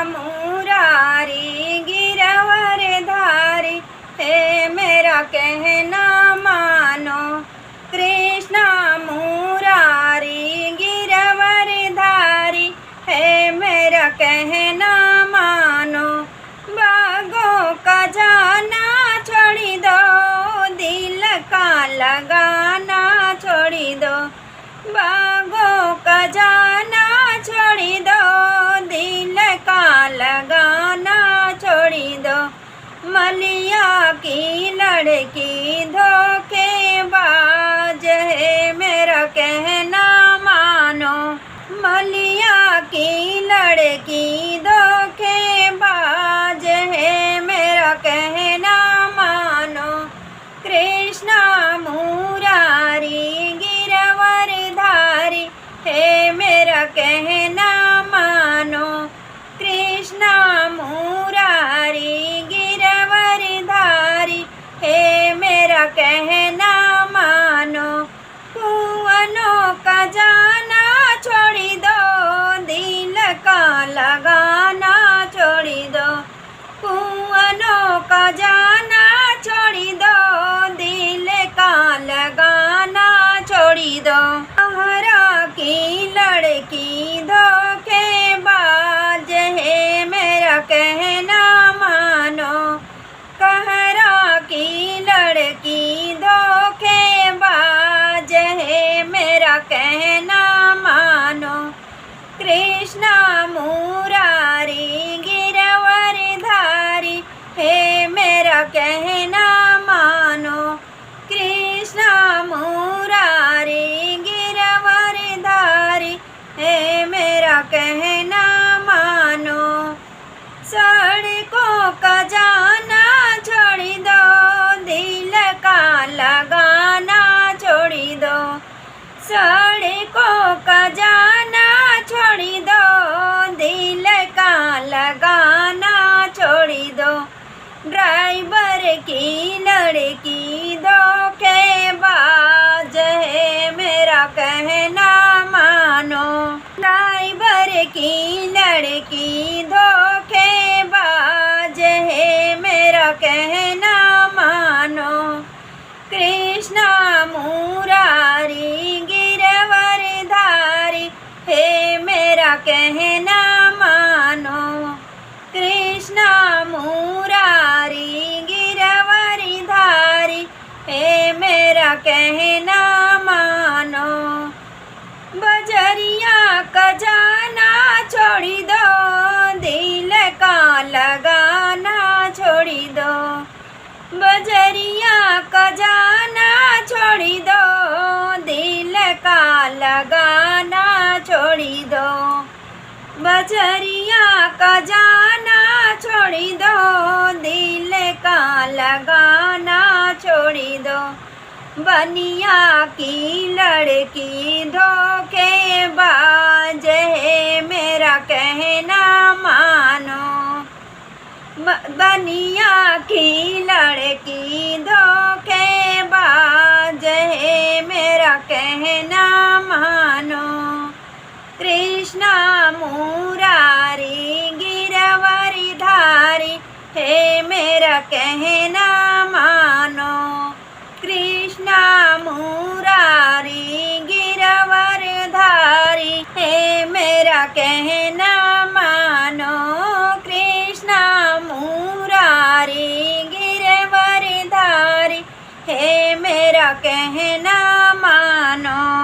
मुरारी गिरवर धारी, हे मेरा कहना मानो। कृष्णा मुरारी गिरवर धारी, हे मेरा कहना मानो। बागों का जाना छोड़ी दो, दिल का लगाना छोड़ी दो। बागों का जाना छोड़ी दो, दिल का लगाना छोड़ी दो। मलिया की लड़की धोखेबाज, है मेरा कहना मानो। मलिया की लड़की धोखेबाज, है मेरा कहना मानो। कृष्णा मुरारी गिरवर धारी, हे मेरा कहना मानो। कृष्णा मुरारी गिरवर धारी, हे मेरा कहना मानो। कुआनों का जाना छोड़ी दो, दिल का लगाना छोड़ी दो। कुआनों का जाना छोड़ी दो, दिल का लगाना छोड़ी दो। कहरा की लड़की धोखेबाज, है मेरा कहना मानो। कहरा की लड़की धोखेबाज, है मेरा कहना मानो। कृष्णा मुरारी गिरवर धारी, हे मेरा कहना मानो। कृष्णा मुरारी गिरवर धारी, हे मेरा कहना मानो। सड़कों का जाना छोड़ी दो, दिल का लगाना छोड़ी दो। सड़कों का जाना छोड़ी दो, दिल का लगाना छोड़ी दो। ड्राइवर की लड़की धोखेबाज, है मेरा कहना मानो। ड्राइवर की लड़की धोखेबाज, है मेरा कहना मानो। कृष्णा मुरारी गिरवर धारी, हे मेरा कहना मानो। कृष्णा मुरारी गिरवर धारी, हे मेरा कहना मानो। बजरिया का जाना छोड़ी दो, दिल का लगाना छोड़ी दो। बजरिया का जाना छोड़ी दो, दिल का लगाना छोड़ी दो। बजरिया का जाना छोड़ी दो, दिल का लगाना छोड़ी दो। बनिया की लड़की धोखेबाज, है मेरा कहना मानो। बनिया की लड़की धोखेबाज, है मेरा कहना मानो। कृष्णा मुरारी गिरवर धारी, हे मेरा कहना मानो। कृष्णा मुरारी गिरवर धारी, हे मेरा कहना मानो। कृष्णा मुरारी गिरवर धारी, हे मेरा कहना मानो।